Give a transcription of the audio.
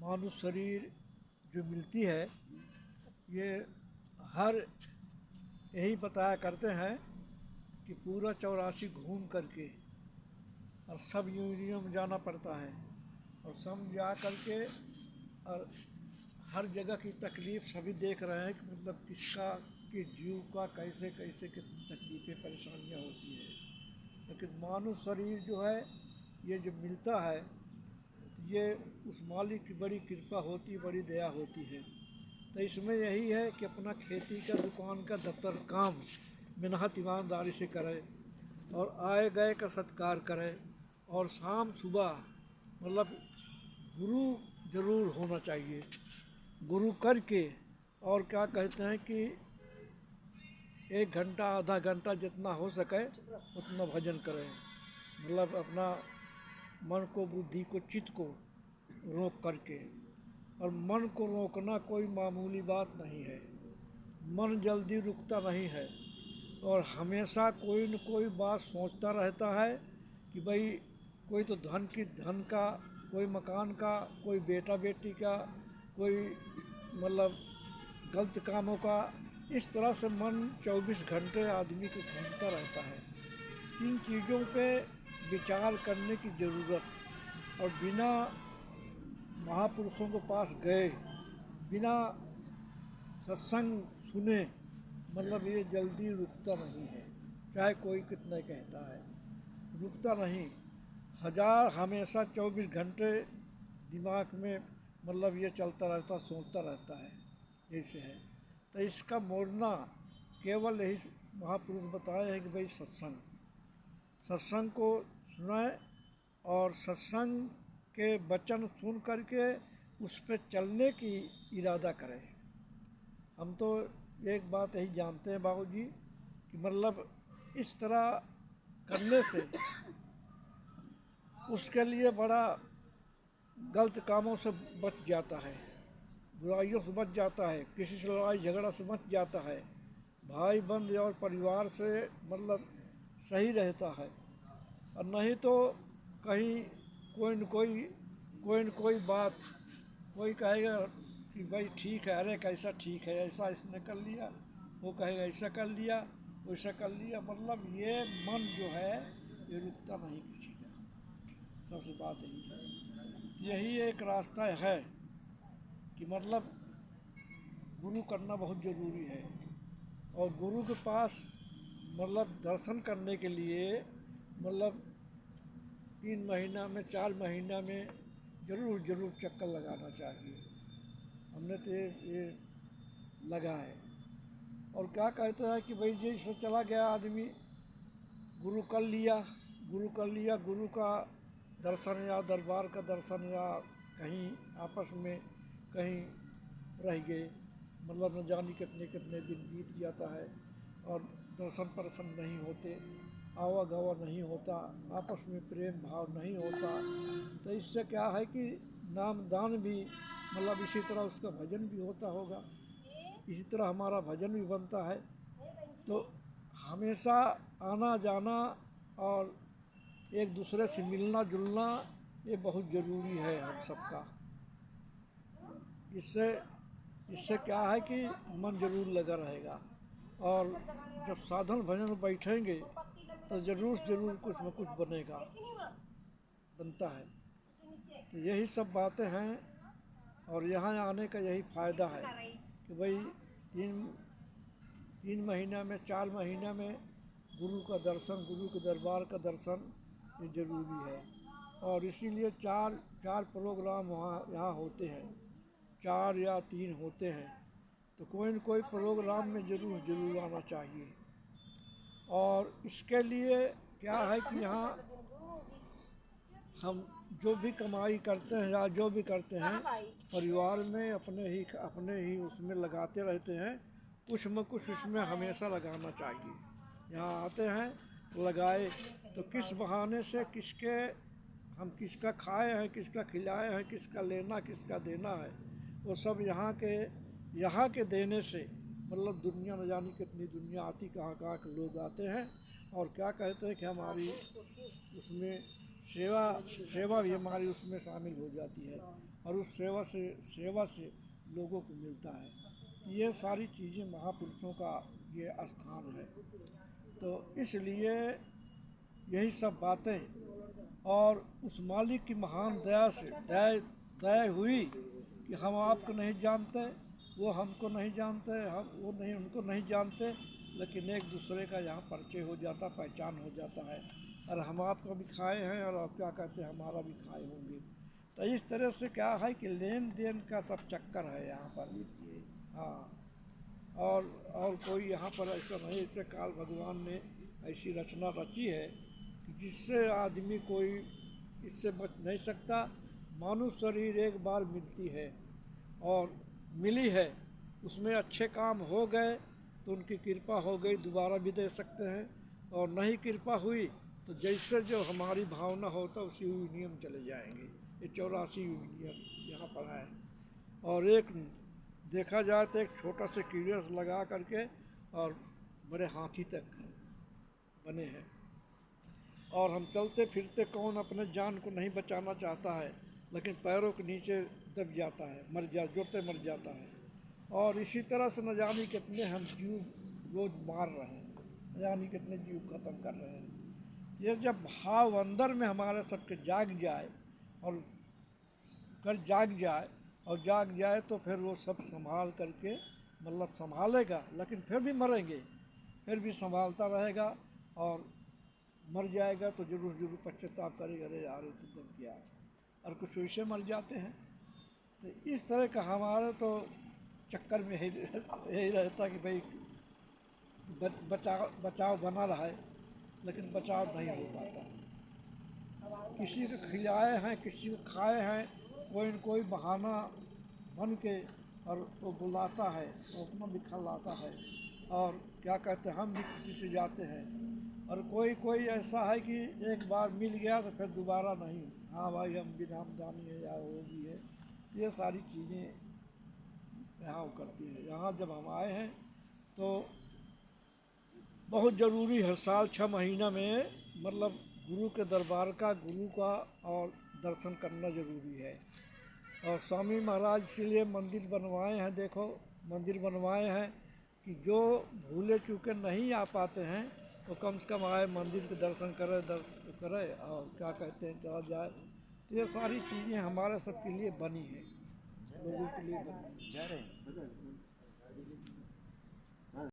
मानव शरीर जो मिलती है ये हर यही बताया करते हैं कि पूरा 84 घूम करके और सब यूनियों में जाना पड़ता है और सब जा करके और हर जगह की तकलीफ़ सभी देख रहे हैं कि मतलब किसका कि जीव का कैसे कैसे कितनी तकलीफ़ें परेशानियाँ होती है। लेकिन मानव शरीर जो है ये जो मिलता है ये उस मालिक की बड़ी कृपा होती है, बड़ी दया होती है। तो इसमें यही है कि अपना खेती का दुकान का दफ्तर काम मेहनत ईमानदारी से करें और आए गए का सत्कार करें और शाम सुबह मतलब गुरु ज़रूर होना चाहिए। गुरु करके और क्या कहते हैं कि 1 घंटा आधा घंटा जितना हो सके उतना भजन करें, मतलब अपना मन को बुद्धि को चित्त को रोक करके। और मन को रोकना कोई मामूली बात नहीं है, मन जल्दी रुकता नहीं है और हमेशा कोई न कोई बात सोचता रहता है कि भाई कोई तो धन का, कोई मकान का, कोई बेटा बेटी का, कोई मतलब गलत कामों का। इस तरह से मन 24 घंटे आदमी को घूमता रहता है। इन चीज़ों पे विचार करने की ज़रूरत और बिना महापुरुषों के पास गए, बिना सत्संग सुने मतलब ये जल्दी रुकता नहीं है। चाहे कोई कितना कहता है, रुकता नहीं। हमेशा 24 घंटे दिमाग में मतलब ये चलता रहता, सोचता रहता है, ऐसे है। तो इसका मोड़ना केवल यही महापुरुष बताए हैं कि भाई सत्संग को सुनाए और सत्संग के वचन सुन करके उस पर चलने की इरादा करें। हम तो एक बात यही जानते हैं बाबूजी कि मतलब इस तरह करने से उसके लिए बड़ा गलत कामों से बच जाता है, बुराइयों से बच जाता है, किसी से लड़ाई झगड़ा से बच जाता है, भाई बंधु और परिवार से मतलब सही रहता है। और नहीं तो कहीं कोई न कोई बात कोई कहेगा कि भाई ठीक है, अरे कैसा ठीक है, ऐसा इसने कर लिया, वो कहेगा ऐसा कर लिया, वैसा कर लिया। मतलब ये मन जो है ये रुकता नहीं किसी का। सबसे बात यही है, यही एक रास्ता है कि मतलब गुरु करना बहुत ज़रूरी है। और गुरु के पास मतलब दर्शन करने के लिए मतलब 3 महीना में 4 महीना में ज़रूर चक्कर लगाना चाहिए। हमने तो ये लगा है। और क्या कहते हैं कि भाई जैसे चला गया आदमी, गुरु कर लिया, गुरु का दर्शन या दरबार का दर्शन या कहीं आपस में कहीं रह गए, मतलब न जाने कितने कितने दिन बीत जाता है और दर्शन प्रसन्न नहीं होते, आवा गवा नहीं होता, आपस में प्रेम भाव नहीं होता। तो इससे क्या है कि नाम दान भी मतलब इसी तरह उसका भजन भी होता होगा, इसी तरह हमारा भजन भी बनता है। तो हमेशा आना जाना और एक दूसरे से मिलना जुलना ये बहुत ज़रूरी है हम सबका। इससे क्या है कि मन ज़रूर लगा रहेगा और जब साधन भजन में बैठेंगे तो ज़रूर कुछ न कुछ बनता है। तो यही सब बातें हैं और यहाँ आने का यही फ़ायदा है कि भाई 3 महीना में 4 महीना में गुरु का दर्शन, गुरु के दरबार का दर्शन ये ज़रूरी है। और इसीलिए चार प्रोग्राम यहाँ होते हैं, 4 या 3 होते हैं। तो कोई न कोई प्रोग्राम में ज़रूर आना चाहिए। और इसके लिए क्या है कि यहाँ हम जो भी कमाई करते हैं या जो भी करते हैं परिवार में अपने ही उसमें लगाते रहते हैं, कुछ न कुछ उसमें हमेशा लगाना चाहिए। यहाँ आते हैं लगाए तो किस बहाने से हम किसका खाए हैं, किसका खिलाए हैं, किसका लेना किसका देना है, वो सब यहाँ के देने से मतलब दुनिया न जानी कितनी दुनिया आती, कहाँ के लोग आते हैं और क्या कहते हैं कि हमारी उसमें सेवा सेवा भी हमारी उसमें शामिल हो जाती है और उस सेवा से लोगों को मिलता है। ये सारी चीज़ें महापुरुषों का ये स्थान है। तो इसलिए यही सब बातें और उस मालिक की महान दया से दया हुई कि हम आपको नहीं जानते, वो हमको नहीं जानते, हम वो नहीं उनको नहीं जानते, लेकिन एक दूसरे का यहाँ परिचय हो जाता, पहचान हो जाता है। और हम आपको भी खाए हैं और आप क्या कहते हैं हमारा भी खाए होंगे। तो इस तरह से क्या है कि लेन देन का सब चक्कर है यहाँ पर। हाँ, और कोई यहाँ पर ऐसा नहीं, इससे काल भगवान ने ऐसी रचना रची है कि जिससे आदमी कोई इससे बच नहीं सकता। मानव शरीर एक बार मिलती है और मिली है, उसमें अच्छे काम हो गए तो उनकी कृपा हो गई, दोबारा भी दे सकते हैं, और नहीं कृपा हुई तो जैसे जो हमारी भावना होता उसी नियम चले जाएंगे। ये 84 नियम यहाँ पर है। और एक देखा जाए तो एक छोटा सा कीड़ा लगा करके और बड़े हाथी तक बने हैं। और हम चलते फिरते कौन अपने जान को नहीं बचाना चाहता है, लेकिन पैरों के नीचे दब जाता है, जुड़ते मर जाता है। और इसी तरह से न जाने कितने हम जीव रोज मार रहे हैं, न जाने कितने जीव खत्म कर रहे हैं। ये जब भाव अंदर में हमारे सबके जाग जाए और जाग जाए तो फिर वो सब संभाल करके मतलब संभालेगा, लेकिन फिर भी मरेंगे, फिर भी संभालता रहेगा। और मर जाएगा तो जरूर पश्चाताप करेगा, अरे यार तो दब गया, और कुछ वैसे मर जाते हैं। तो इस तरह का हमारा तो चक्कर में यही रहता कि भाई बचाव बना रहा है, लेकिन बचाव नहीं हो पाता। किसी को खिलाए हैं, किसी को खाए हैं, कोई न कोई बहाना बन के और वो बुलाता है, वो अपना भी खिलाता है। और क्या कहते हैं हम भी किसी से जाते हैं, और कोई ऐसा है कि एक बार मिल गया तो फिर दोबारा नहीं, हाँ भाई हम भी नामदानी है या वो भी है। ये सारी चीज़ें यहाँ करती हैं। यहाँ जब हम आए हैं तो बहुत ज़रूरी हर साल 6 महीना में मतलब गुरु के दरबार का, गुरु का और दर्शन करना ज़रूरी है। और स्वामी महाराज इसीलिए मंदिर बनवाए हैं, देखो मंदिर बनवाए हैं कि जो भूले चूके नहीं आ पाते हैं तो कम से कम आए, मंदिर के दर्शन करे और क्या कहते हैं चला जाए। तो ये सारी चीज़ें हमारे सबके लिए बनी हैं, लोगों के लिए बनी।